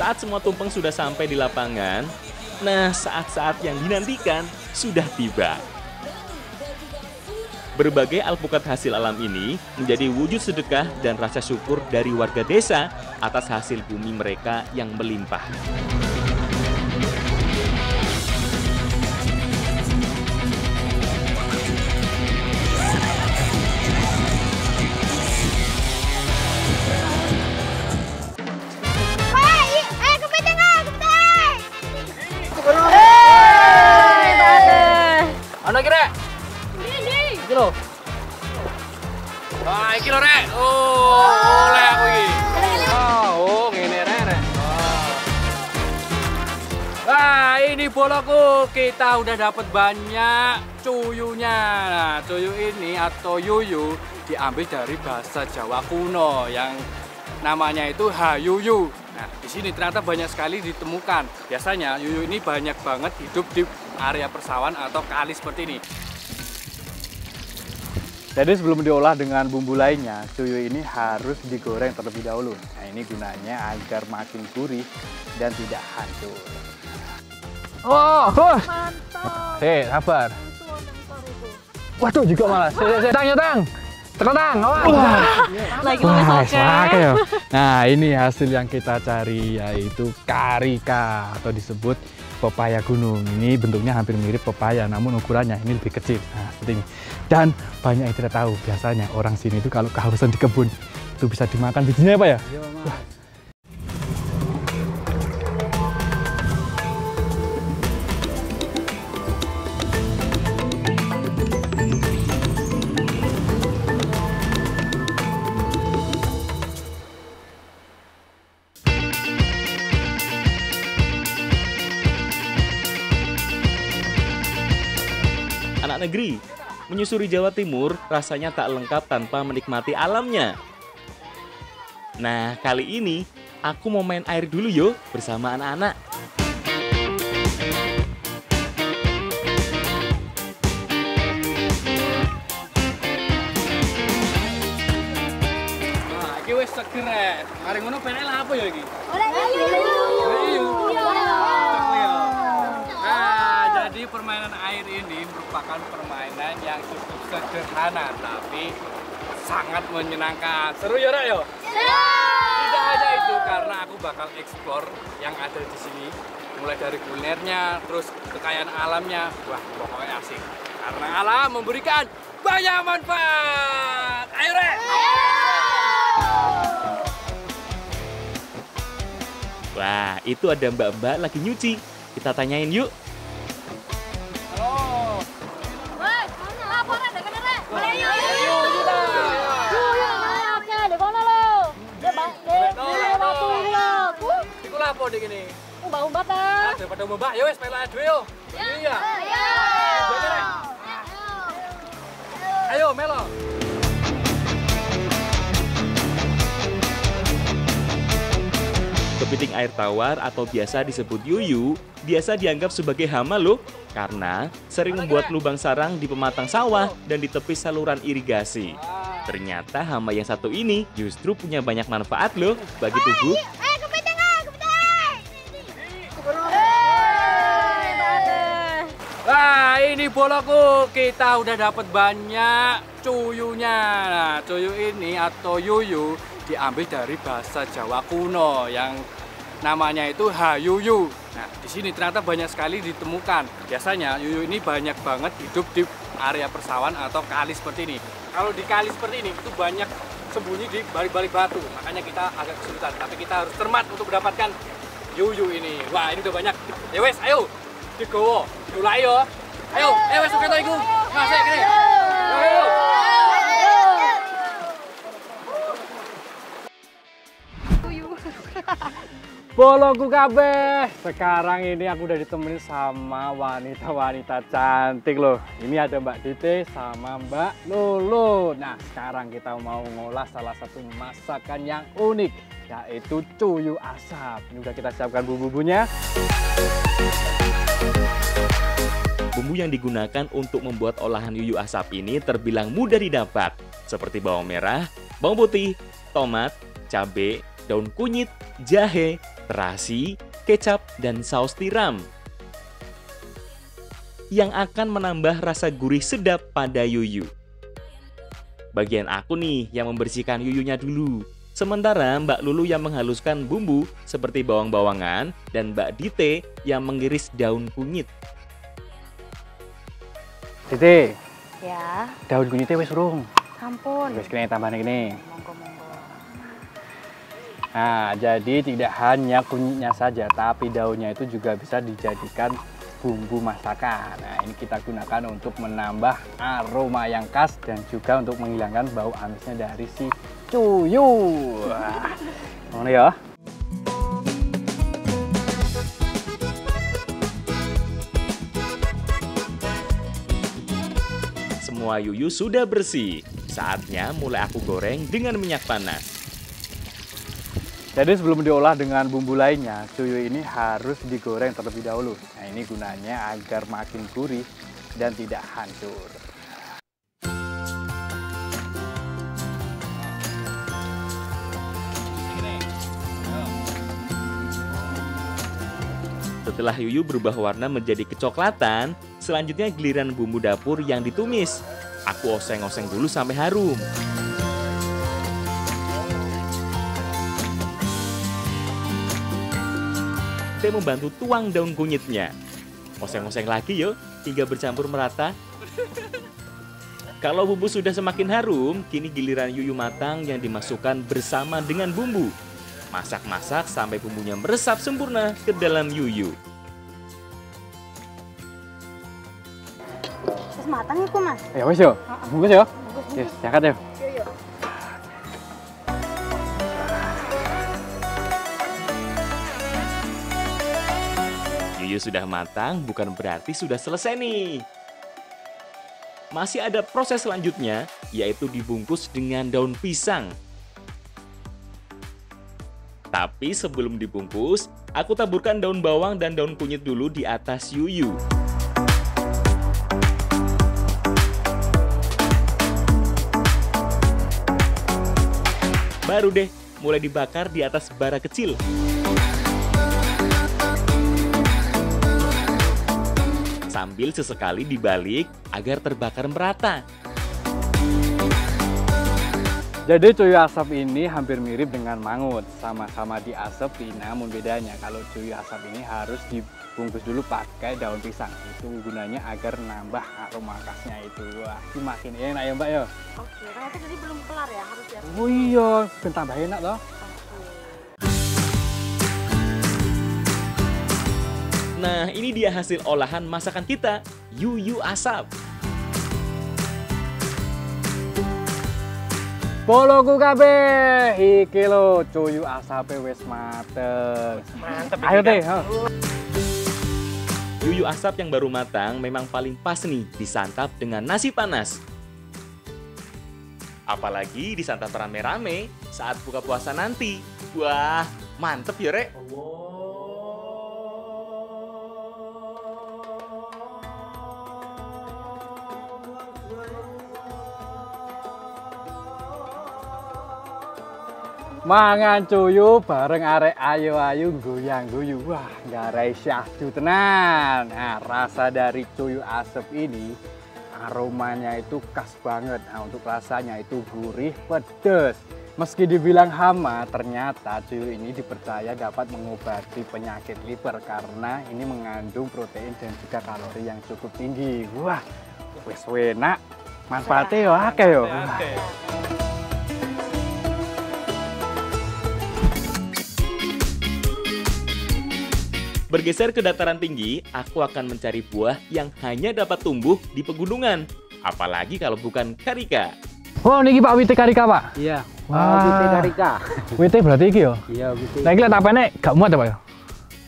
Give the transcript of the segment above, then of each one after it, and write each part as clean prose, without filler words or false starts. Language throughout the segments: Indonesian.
Saat semua tumpeng sudah sampai di lapangan, nah saat-saat yang dinantikan sudah tiba. Berbagai alpukat hasil alam ini menjadi wujud sedekah dan rasa syukur dari warga desa atas hasil bumi mereka yang melimpah. Ano kira? Iki lho. Wah, iki lho rek. Oh, oleh aku iki. Oh, ngene rek. Wah, ini boloku. Kita udah dapat banyak cuyunya. Nah, cuyu ini atau yuyu diambil dari bahasa Jawa kuno yang namanya itu hayuyu. Nah, di sini ternyata banyak sekali ditemukan. Biasanya yuyu ini banyak banget hidup di area persawahan atau kali seperti ini. Jadi sebelum diolah dengan bumbu lainnya, cuyu ini harus digoreng terlebih dahulu. Nah, ini gunanya agar makin gurih dan tidak hancur. Oh, Mantap. sabar. Waduh, juga malah. Tang. Tenang, awas. Lagi oke. Nah, ini hasil yang kita cari, yaitu karika atau disebut pepaya gunung. Ini bentuknya hampir mirip pepaya, namun ukurannya ini lebih kecil. Nah, seperti ini. Dan banyak yang tidak tahu, biasanya orang sini itu kalau kehausan di kebun itu bisa dimakan bijinya, apa ya? Iya, Mas. Anak negeri, menyusuri Jawa Timur rasanya tak lengkap tanpa menikmati alamnya. Nah, kali ini aku mau main air dulu yuk bersama anak-anak. Nah, iki wis seger rek. Mari ngono pengen apa ya iki? Nah, jadi permainan air ini merupakan permainan yang cukup sederhana tapi sangat menyenangkan. Seru ya, Rek, yo? Tidak hanya itu, karena aku bakal explore yang ada di sini. Mulai dari kulinernya, terus kekayaan alamnya. Wah, pokoknya asik. Karena alam memberikan banyak manfaat. Ayo, Rek! Wah, itu ada mbak-mbak lagi nyuci. Kita tanyain yuk. Apa deh gini? Umbat-umbat ta. Daripada mbak, ya wes pela dhewe yo. Iya. Ayo melo. Kepiting air tawar atau biasa disebut yuyu, biasa dianggap sebagai hama loh, karena sering membuat lubang sarang di pematang sawah dan di tepi saluran irigasi. Ternyata hama yang satu ini justru punya banyak manfaat loh bagi tubuh. Wah, ini boloku. Kita udah dapat banyak cuyunya. Nah, cuyu ini atau yuyu diambil dari bahasa Jawa kuno yang namanya itu hayuyu. Nah, di sini ternyata banyak sekali ditemukan. Biasanya yuyu ini banyak banget hidup di area persawahan atau kali seperti ini. Kalau di kali seperti ini itu banyak sembunyi di balik-balik batu. Makanya kita agak kesulitan, tapi kita harus cermat untuk mendapatkan yuyu ini. Wah, ini udah banyak. Ya wes, ayo digowo. Mulai yo. Ayo, wes oke to iku. Masuk kene. Ayo. Boloku kabeh. Sekarang ini aku udah ditemenin sama wanita-wanita cantik loh. Ini ada Mbak Tite sama Mbak Lulu. Nah, sekarang kita mau ngolah salah satu masakan yang unik, yaitu cuyu asap. Ini udah kita siapkan bumbu-bumbunya. Bumbu yang digunakan untuk membuat olahan yuyu asap ini terbilang mudah didapat, seperti bawang merah, bawang putih, tomat, cabai, daun kunyit, jahe, terasi, kecap, dan saus tiram yang akan menambah rasa gurih sedap pada yuyu. Bagian aku nih yang membersihkan yuyunya dulu. Sementara Mbak Lulu yang menghaluskan bumbu seperti bawang-bawangan dan Mbak Dite yang mengiris daun kunyit. Dite, Ya, daun kunyitnya wis urung. ampun. Wis kene tambahan ini. Monggo-monggo. Nah, jadi tidak hanya kunyitnya saja, tapi daunnya itu juga bisa dijadikan bumbu masakan. Nah, ini kita gunakan untuk menambah aroma yang khas dan juga untuk menghilangkan bau amisnya dari si cuyu. Wah, ngono ya. Semua yuyu sudah bersih. Saatnya mulai aku goreng dengan minyak panas. Jadi sebelum diolah dengan bumbu lainnya, cuyu ini harus digoreng terlebih dahulu. Nah, ini gunanya agar makin gurih dan tidak hancur. Setelah yuyu berubah warna menjadi kecoklatan, selanjutnya giliran bumbu dapur yang ditumis. Aku oseng-oseng dulu sampai harum. Saya membantu tuang daun kunyitnya. Oseng-oseng lagi yuk, hingga bercampur merata. Kalau bumbu sudah semakin harum, kini giliran yuyu matang yang dimasukkan bersama dengan bumbu. Masak-masak sampai bumbunya meresap sempurna ke dalam yuyu. Wis matang iku, Mas. Ya wis yo, bungkus yo. Yes, diangkat yo. Yuyu sudah matang bukan berarti sudah selesai nih. Masih ada proses selanjutnya, yaitu dibungkus dengan daun pisang. Tapi sebelum dibungkus, aku taburkan daun bawang dan daun kunyit dulu di atas yuyu. Baru deh, mulai dibakar di atas bara kecil. Sambil sesekali dibalik agar terbakar merata. Jadi cuyu asap ini hampir mirip dengan mangut, sama-sama diasepi, namun bedanya kalau cuyu asap ini harus dibungkus dulu pakai daun pisang. Itu gunanya agar nambah aroma khasnya itu. Wah, ini makin enak ya Mbak ya. Oke, ternyata tadi belum kelar ya, harus ya. Oh iya, ben tambah enak toh. Nah, ini dia hasil olahan masakan kita, yuyu asap. Poloku kabeh, iki lho cuyu asape wis mateng. Mantep. Ayo teh. Yuyu asap yang baru matang memang paling pas nih disantap dengan nasi panas. Apalagi disantap rame-rame saat buka puasa nanti. Wah, mantep ya, Rek. Mangan cuyu bareng arek ayu-ayu goyang-guyu. Wah, garai syahdu tenan. Nah, rasa dari cuyu asap ini aromanya itu khas banget. Nah, untuk rasanya itu gurih, pedas. Meski dibilang hama, ternyata cuyu ini dipercaya dapat mengobati penyakit liver karena ini mengandung protein dan juga kalori yang cukup tinggi. Wah, wis enak. Manfaatnya yo akeh yo. Bergeser ke dataran tinggi, aku akan mencari buah yang hanya dapat tumbuh di pegunungan. Apalagi kalau bukan karika. Oh, niki Pak Wite karika, Pak. Iya, Wah. wite karika. Wite berarti iki yo. Iya, wite. Nah, iki lek tak penek gak muat ya, Pak ya?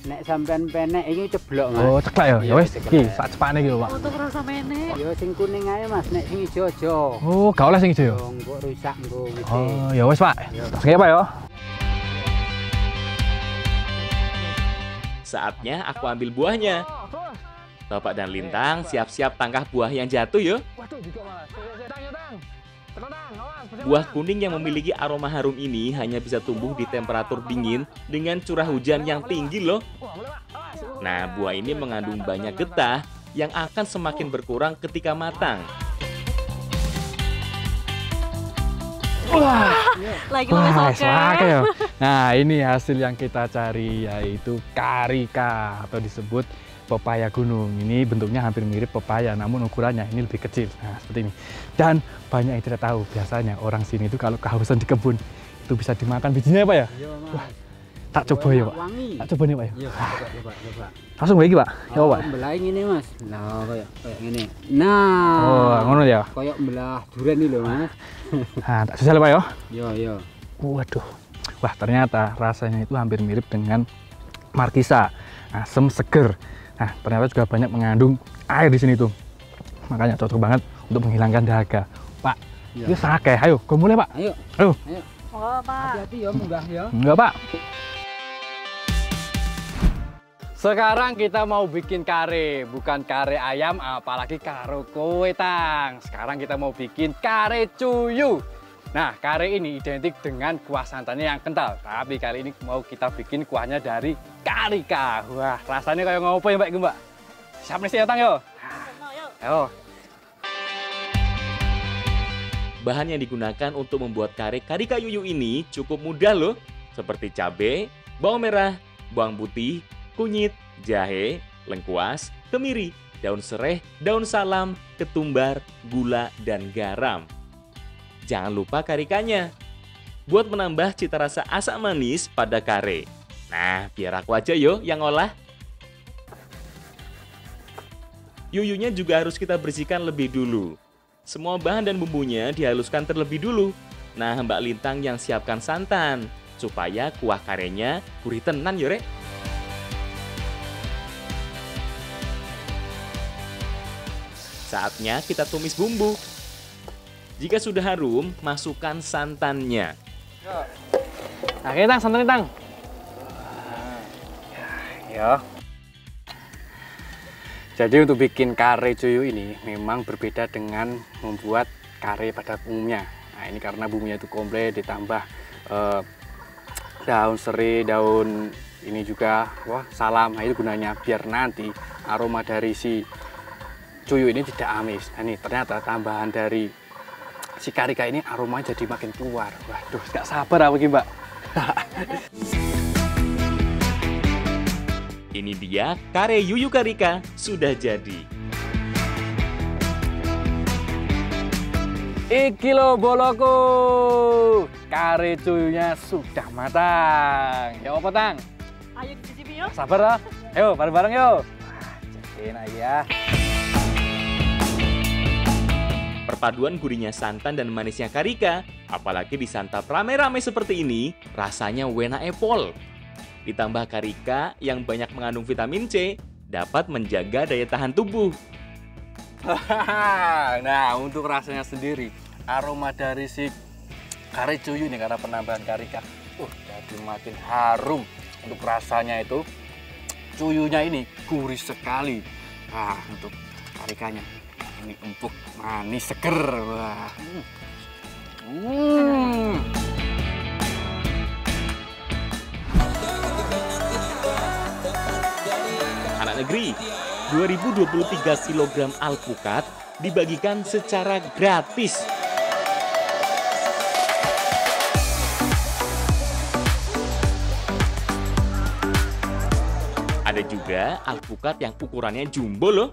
Nek sampean penek iki ceblok, Mas. Oh, ceklek ya. Ya Iya, wis, ceklek. iki sak cepane iki lho, Pak. Untuk rasa menek. Yo sing kuning ae, Mas. Nek sing ijo aja. Oh, gak oleh sing ijo ya. Yo engko rusak engko wite. Oh, ya wis, Pak. Iya. Oke, Pak ya. Saatnya aku ambil buahnya. Bapak dan Lintang siap-siap tangkah buah yang jatuh yuk. Waduh, juga Mas. Tang. Buah kuning yang memiliki aroma harum ini hanya bisa tumbuh di temperatur dingin dengan curah hujan yang tinggi loh. Nah, buah ini mengandung banyak getah yang akan semakin berkurang ketika matang. Lagi Wah, oke. ya. Nah, ini hasil yang kita cari, yaitu karika atau disebut pepaya gunung. Ini bentuknya hampir mirip pepaya, namun ukurannya ini lebih kecil. Nah, seperti ini. Dan banyak yang tidak tahu, biasanya orang sini itu kalau kehausan di kebun itu bisa dimakan bijinya, Pak ya? Iya, Mas. Wah, tak coba ya, Pak. Wangi. Tak coba nih, Pak ya. Iya, coba. Langsung lagi, Pak. Ya, Pak. Belah ini, Mas. Nah, kayak gini. Nah. Oh, ngono ya. Kayak belah durian ini loh, Mas. Nah, tak susah, Pak ya. Iya. Waduh. Wah, ternyata rasanya itu hampir mirip dengan markisa. Asam seger. Nah, ternyata juga banyak mengandung air di sini tuh. Makanya cocok banget untuk menghilangkan dahaga. Pak, Iya. ini sakit. Ayo, gue mulai, Pak. Ayo. Ayo. Oh, Pak. Hati-hati ya, munggah ya. Enggak, Pak. Sekarang kita mau bikin kare, bukan kare ayam, apalagi karo kowe, Tang. Sekarang kita mau bikin kare cuyu. Nah, kare ini identik dengan kuah santannya yang kental. Tapi kali ini mau kita bikin kuahnya dari karika. Wah, rasanya kayak ngopo ya, Mbak, Mbak? Siap nih, Tang, yo. Ayo. Bahan yang digunakan untuk membuat kare karika yuyu ini cukup mudah loh. Seperti cabai, bawang merah, bawang putih, kunyit, jahe, lengkuas, kemiri, daun sereh, daun salam, ketumbar, gula, dan garam. Jangan lupa karikanya. Buat menambah cita rasa asam manis pada kare. Nah, biar aku aja yo yang olah. Yuyunya juga harus kita bersihkan lebih dulu. Semua bahan dan bumbunya dihaluskan terlebih dulu. Nah, Mbak Lintang yang siapkan santan supaya kuah karenya gurih tenan yo, Rek. Saatnya kita tumis bumbu. Jika sudah harum, masukkan santannya. Nah, ini, Tang, santannya, Tang. Ya. Jadi untuk bikin kare cuyu ini memang berbeda dengan membuat kare pada umumnya. Nah, ini karena bumbunya itu komplit ditambah daun serai, daun ini juga salam. Nah, itu gunanya biar nanti aroma dari si cuyu ini tidak amis. Nah, ini ternyata tambahan dari si karika ini aromanya jadi makin keluar. Waduh, gak sabar aku, Mbak. Ini dia kare yuyu karika sudah jadi. Iki lo boloku, kare cuyunya sudah matang. Ya apa, Tang? Ayo dicicipi yuk. Sabar lah. Ayo bareng-bareng yuk. Enak ya. Perpaduan gurihnya santan dan manisnya karika, apalagi disantap rame-rame seperti ini, rasanya wena epol. Ditambah karika yang banyak mengandung vitamin C, dapat menjaga daya tahan tubuh. Nah, untuk rasanya sendiri, aroma dari si kare cuyu ini karena penambahan karika, jadi makin harum. Untuk rasanya itu, cuyunya ini gurih sekali. Nah, untuk karikanya ini empuk, manis, seger. Wah. Anak negeri, 2023 kg alpukat dibagikan secara gratis. Ada juga alpukat yang ukurannya jumbo loh.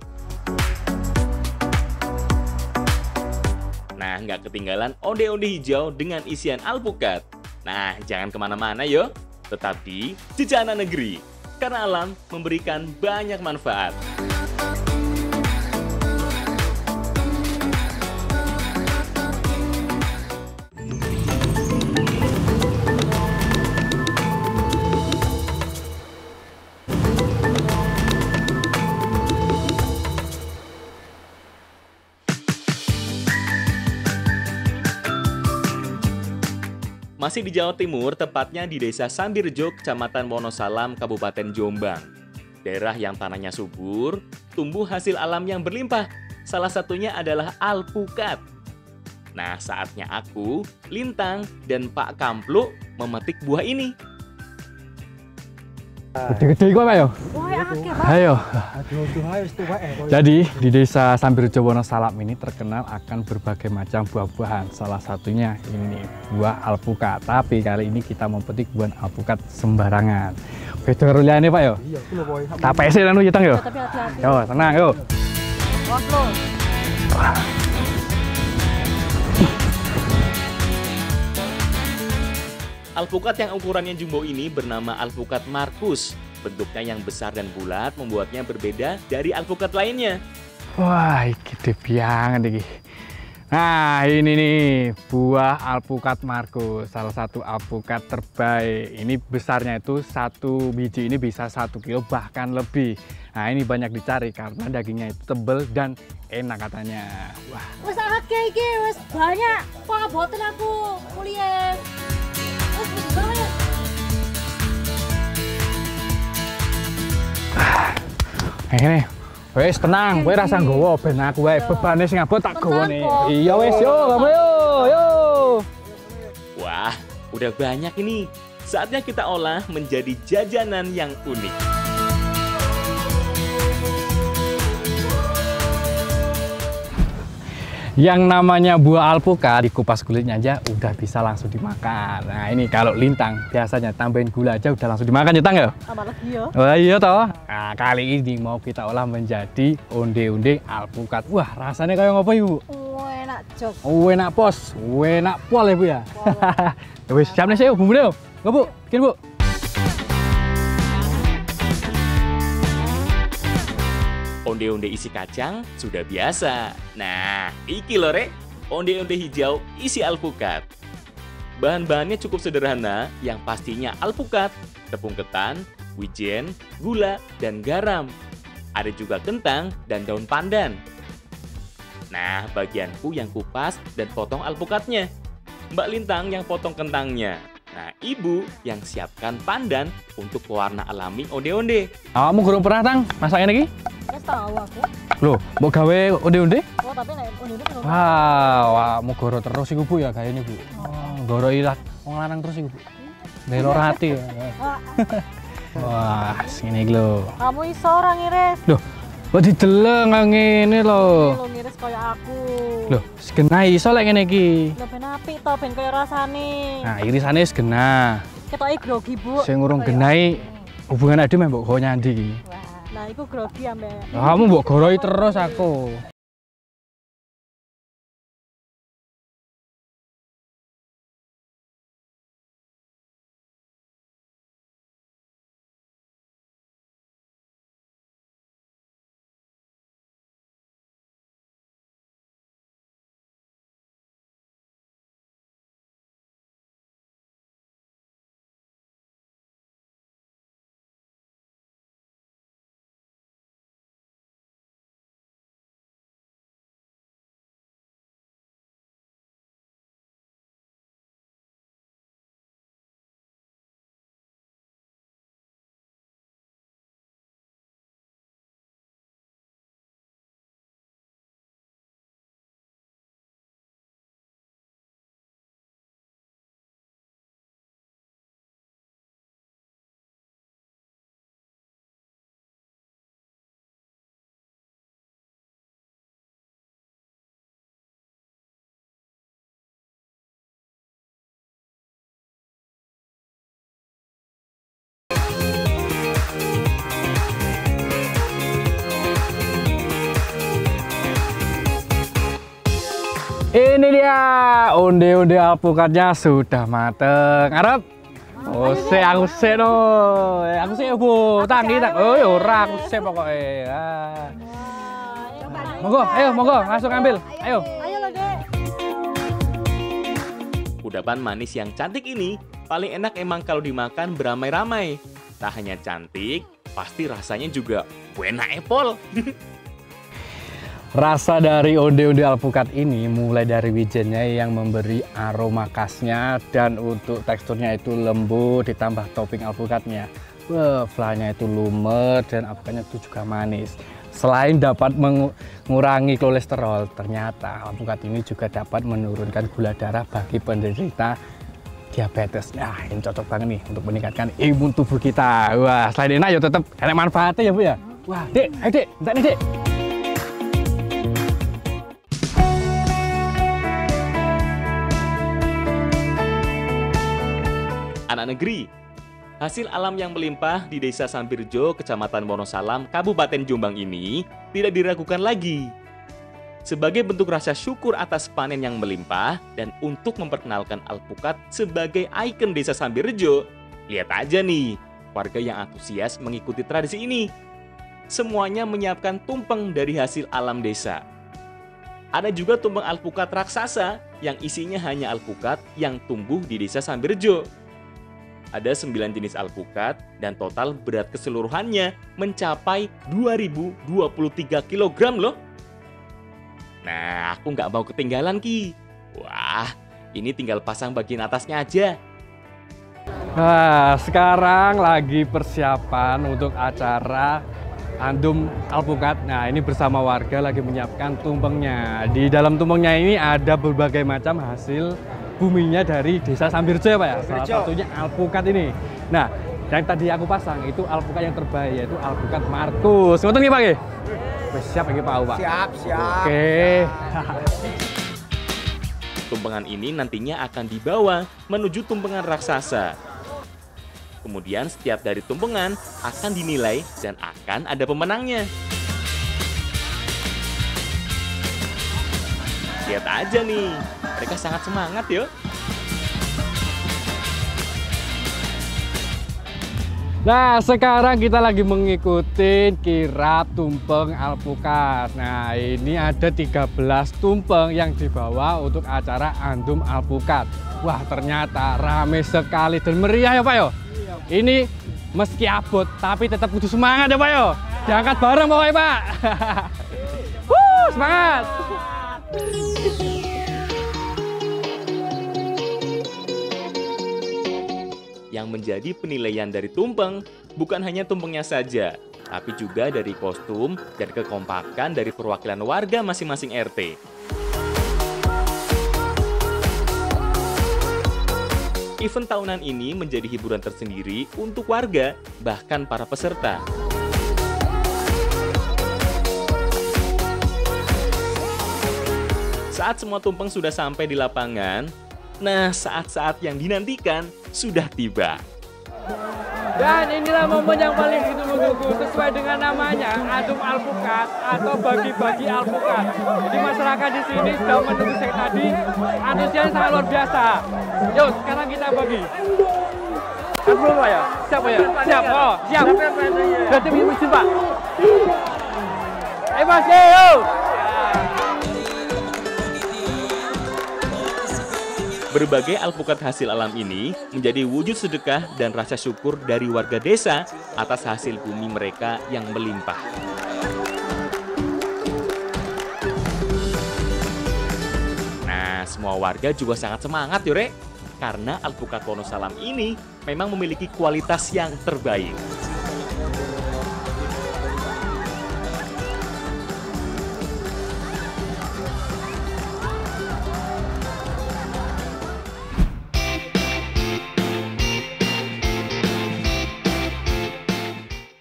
Nah, nggak ketinggalan onde-onde hijau dengan isian alpukat. Nah, jangan kemana-mana yo, tetap di Jejak Anak Negeri. Karena alam memberikan banyak manfaat. Masih di Jawa Timur, tepatnya di Desa Sambirjo, Kecamatan Wonosalam, Kabupaten Jombang. Daerah yang tanahnya subur, tumbuh hasil alam yang berlimpah. Salah satunya adalah alpukat. Nah, saatnya aku, Lintang, dan Pak Kamplu memetik buah ini. Gede-gede kok, Pak yo. Wah, akeh, Pak. Ayo. Jadi di desa Sambirejo Wonosalam ini terkenal akan berbagai macam buah-buahan. Salah satunya ini buah alpukat. Tapi kali ini kita memetik buah alpukat sembarangan. Beda karo liyane, Pak yo. Iya, kulo pokoke. Tak pese anu Yitang yo. Tapi hati-hati. Yo, tenang yo. Awas lo. Alpukat yang ukurannya jumbo ini bernama alpukat Markus. Bentuknya yang besar dan bulat membuatnya berbeda dari alpukat lainnya. Wah, ini gede banget ini. Nah, ini nih buah alpukat Markus, salah satu alpukat terbaik. Ini besarnya itu satu biji ini bisa 1 kilo bahkan lebih. Nah, ini banyak dicari karena dagingnya itu tebal dan enak katanya. Wah. Wes akeh iki, wes banyak. Kok boten aku kuliah. Wes banyak. Ini, wes tenang, kowe rasa nggawa ben aku wae bebane sing abot tak gawane. Iya wes yo, kamu yo. Wah, udah banyak ini. Saatnya kita olah menjadi jajanan yang unik. Yang namanya buah alpukat dikupas kulitnya aja udah bisa langsung dimakan. Nah ini kalau Lintang biasanya tambahin gula aja udah langsung dimakan ya Tang ya? Tambah lagi ya. Wah iya toh. Nah kali ini mau kita olah menjadi onde-onde alpukat. Wah rasanya kayak apa ibu? Enak jos. Enak pos, enak pol ya bu ya. Wis siap nih saya bumbunya. Nggak bu, bikin bu. Onde-onde isi kacang sudah biasa. Nah, iki lho Rek, onde-onde hijau isi alpukat. Bahan-bahannya cukup sederhana, yang pastinya alpukat, tepung ketan, wijen, gula, dan garam. Ada juga kentang dan daun pandan. Nah, bagianku yang kupas dan potong alpukatnya. Mbak Lintang yang potong kentangnya. Nah, Ibu yang siapkan pandan untuk pewarna alami onde-onde. Kamu gurung pernah Tang masaknya lagi? Wes tahu aku. Loh, mau gawe onde-onde? Oh, tapi nek undur minum. Wah, mau goro terus iku Bu ya kayaknya Bu. Oh, goro ilat wong lanang terus iku Bu. Ndelo hati ya. Wah, sini iki lho. Kamu iso ora ngiris? Loh, kok dideleng kaya ngene lho. Lo ngiris kaya aku. Loh, segena iso lek ngene iki. Lo ben apik to, ben kaya rasane. Nah, irisane wis gena. Ketoke grogi, Bu. Sing urung genai hubungan ade mbok go nyandi iki. Wah, nah iku grogi ambek. Kamu mbok goroi terus aku. Ini dia, onde-onde alpukatnya sudah mateng. Arep? Oh, aku sih no. Aku sih Bu, tangi tak. Oh, ya ora aku sih pokoknya. Ah. Monggo, ayo monggo langsung ambil. Ayo. Ayo lo, Dek. Kudapan manis yang cantik ini paling enak emang kalau dimakan beramai-ramai. Tak hanya cantik, pasti rasanya juga enak epol. Rasa dari onde-onde alpukat ini mulai dari wijennya yang memberi aroma khasnya dan untuk teksturnya itu lembut ditambah topping alpukatnya. Wah, flanya itu lumer dan alpukatnya itu juga manis. Selain dapat mengurangi kolesterol, ternyata alpukat ini juga dapat menurunkan gula darah bagi penderita diabetes. Nah, ini cocok banget nih untuk meningkatkan imun tubuh kita. Wah, selain enak ya tetap enak manfaatnya ya Bu ya. Wah, Dek, ayo Dek, bentar nih Dek. Anak negeri, hasil alam yang melimpah di Desa Sambirjo, Kecamatan Wonosalam, Kabupaten Jombang ini tidak diragukan lagi. Sebagai bentuk rasa syukur atas panen yang melimpah dan untuk memperkenalkan alpukat sebagai ikon Desa Sambirjo, lihat aja nih, warga yang antusias mengikuti tradisi ini. Semuanya menyiapkan tumpeng dari hasil alam desa. Ada juga tumpeng alpukat raksasa yang isinya hanya alpukat yang tumbuh di Desa Sambirjo. Ada 9 jenis alpukat dan total berat keseluruhannya mencapai 2023 kg loh. Nah, aku nggak mau ketinggalan Ki. Wah, ini tinggal pasang bagian atasnya aja. Nah, sekarang lagi persiapan untuk acara andum alpukat. Nah, ini bersama warga lagi menyiapkan tumpengnya. Di dalam tumpengnya ini ada berbagai macam hasil buminya dari Desa Sambirjo ya Pak ya. Salah satunya alpukat ini. Nah, yang tadi aku pasang itu alpukat yang terbaik, yaitu alpukat Markus. Ngoten nggih Pak nggih? Wis siap iki Pak. Siap. Oke. Tumpengan ini nantinya akan dibawa menuju tumpengan raksasa. Kemudian setiap dari tumpengan akan dinilai dan akan ada pemenangnya. Lihat aja nih, mereka sangat semangat yo. Nah, sekarang kita lagi mengikuti kirap tumpeng alpukat. Nah, ini ada 13 tumpeng yang dibawa untuk acara andum alpukat. Wah, ternyata rame sekali dan meriah ya Pak yo. Ini meski abot tapi tetap kudu semangat ya Pak yo. Diangkat bareng pokoknya Pak. Semangat. Yang menjadi penilaian dari tumpeng bukan hanya tumpengnya saja, tapi juga dari kostum dan kekompakan dari perwakilan warga masing-masing RT. Event tahunan ini menjadi hiburan tersendiri untuk warga, bahkan para peserta. Saat semua tumpeng sudah sampai di lapangan, nah saat-saat yang dinantikan sudah tiba. Dan inilah momen yang paling ditunggu-tunggu sesuai dengan namanya, andum alpukat atau bagi-bagi alpukat. Jadi masyarakat di sini sudah menunggu sejak tadi, antusiasnya sangat luar biasa. Yuk, sekarang kita bagi. Belum Pak ya? Siap Pak ya? Siap. Oh, siap. Berarti mesin Pak. Mas, yuk. Berbagai alpukat hasil alam ini menjadi wujud sedekah dan rasa syukur dari warga desa atas hasil bumi mereka yang melimpah. Nah, semua warga juga sangat semangat yo Rek, karena alpukat Wonosalam ini memang memiliki kualitas yang terbaik.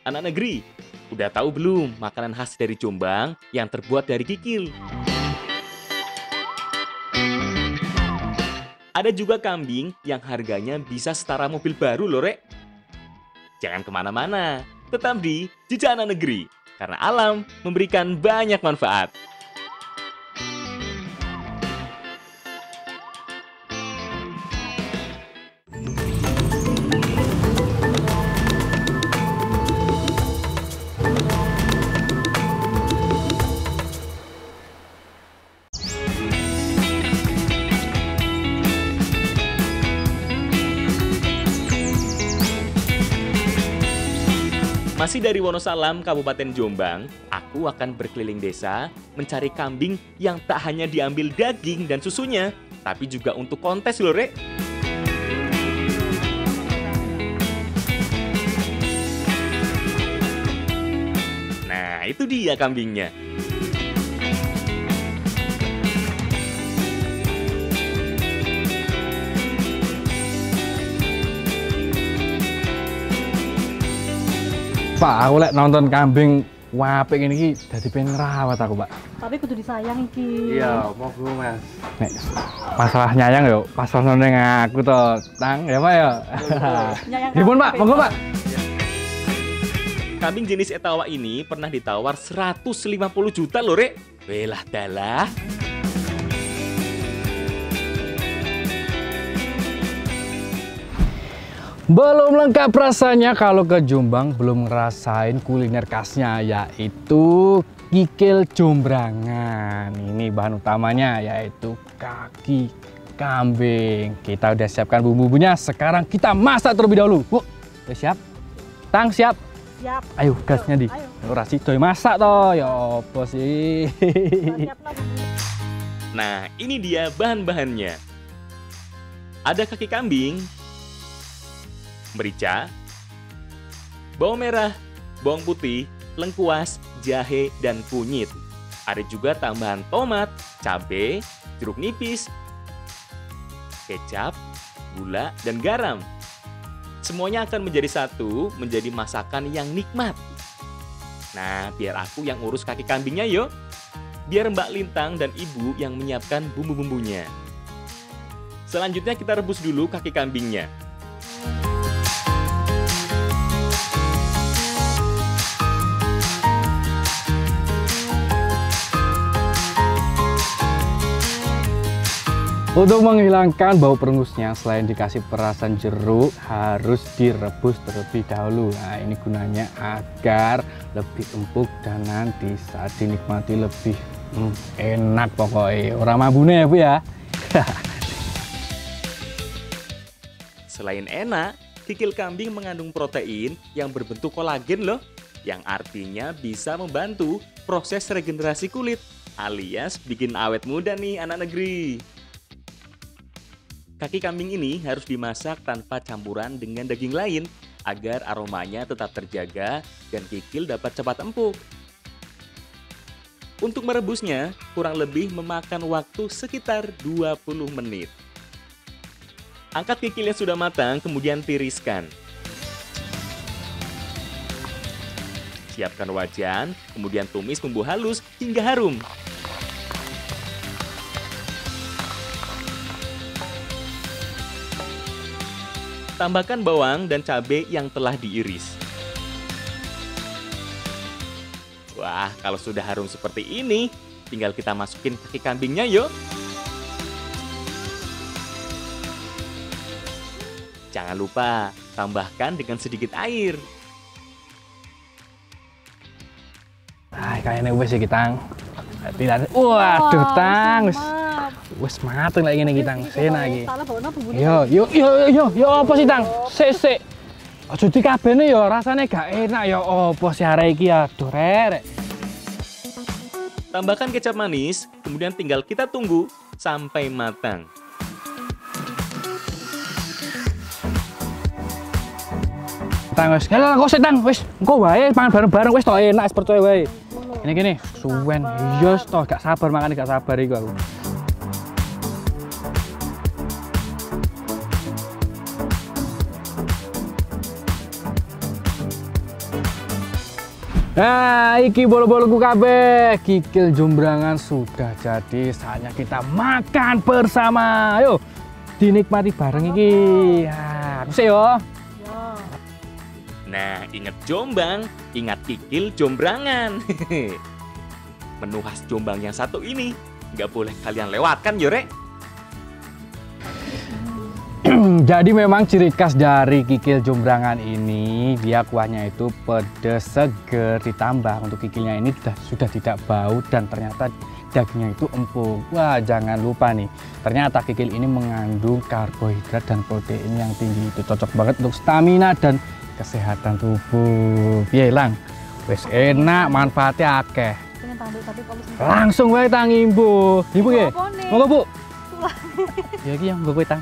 Anak negeri, udah tahu belum makanan khas dari Jombang yang terbuat dari kikil? Ada juga kambing yang harganya bisa setara mobil baru loh Rek. Jangan kemana-mana, tetap di Jejak Anak Negeri, karena alam memberikan banyak manfaat. Masih dari Wonosalam, Kabupaten Jombang, aku akan berkeliling desa mencari kambing yang tak hanya diambil daging dan susunya, tapi juga untuk kontes loh, Rek. Nah, Nah, itu dia kambingnya. Pak, aku lek nonton kambing wapik ini ki dadi pengen ngrawat aku, Pak. Tapi kudu disayang iki. Iya, monggo Mas. Nek masalah nyayang yo pas ono ning aku to, Tang, ya Pak ya. Nyayang Dipun Pak, kabeh. monggo Pak. Kambing jenis Etawa ini pernah ditawar 150 juta loh, Rek. Welah dalah. Belum lengkap rasanya kalau ke Jombang belum ngerasain kuliner khasnya, yaitu kikil jombrangan. Ini bahan utamanya yaitu kaki kambing. Kita udah siapkan bumbu-bumbunya, sekarang kita masak terlebih dahulu. Bu, udah siap? Tang siap? Siap. Ayo gasnya di. Ayo. Ora sido masak toh, ya apa sih? Siap lah. Nah, ini dia bahan-bahannya. Ada kaki kambing, merica, bawang merah, bawang putih, lengkuas, jahe, dan kunyit. Ada juga tambahan tomat, cabai, jeruk nipis, kecap, gula, dan garam. Semuanya akan menjadi satu, menjadi masakan yang nikmat. Nah, biar aku yang urus kaki kambingnya yuk. Biar Mbak Lintang dan Ibu yang menyiapkan bumbu-bumbunya. Selanjutnya kita rebus dulu kaki kambingnya. Untuk menghilangkan bau perengusnya, selain dikasih perasan jeruk, harus direbus terlebih dahulu. Nah, ini gunanya agar lebih empuk dan nanti saat dinikmati lebih enak pokoknya. Orang mabune ya, Bu ya. Selain enak, kikil kambing mengandung protein yang berbentuk kolagen loh, yang artinya bisa membantu proses regenerasi kulit, alias bikin awet muda nih anak negeri. Kaki kambing ini harus dimasak tanpa campuran dengan daging lain agar aromanya tetap terjaga dan kikil dapat cepat empuk. Untuk merebusnya, kurang lebih memakan waktu sekitar 20 menit. Angkat kikil yang sudah matang, kemudian tiriskan. Siapkan wajan, kemudian tumis bumbu halus hingga harum. Tambahkan bawang dan cabai yang telah diiris. Wah, kalau sudah harum seperti ini, tinggal kita masukin kaki kambingnya yuk. Jangan lupa, tambahkan dengan sedikit air. Nah, kayaknya wes iki, Tang. Waduh, Tang. Wes mateng lagi ngene iki, Tang. Enak iki. Yo apa sih, Tang? Sik. Aja dikabene yo, rasane gak enak yo. Apa sih arek iki, aduh rek. Tambahkan kecap manis, kemudian tinggal kita tunggu sampai matang. Tang wes, kok sik, Tang. Wes, engko wae pangan bareng-bareng wes to enak percaya wae. Gini, suwen. Yo toh gak sabar makane gak sabar iku aku. Nah, iki bolo-boloku kabeh, kikil jombrangan sudah jadi, saatnya kita makan bersama. Ayo, dinikmati bareng iki. Nah, sik yo. Nah, ingat Jombang, ingat kikil jombrangan. Menu khas Jombang yang satu ini nggak boleh kalian lewatkan, Yorek. Jadi memang ciri khas dari kikil jombrangan ini, dia kuahnya itu pedas seger, ditambah untuk kikilnya ini sudah tidak bau dan ternyata dagingnya itu empuk. Wah, jangan lupa nih, ternyata kikil ini mengandung karbohidrat dan protein yang tinggi. Itu cocok banget untuk stamina dan kesehatan tubuh. Piye, Lang? Wes enak, manfaatnya akeh. Langsung wae Tang Imbu. Ibu nggih. Monggo, Bu. Ya iki yang nggo kowe, Tang.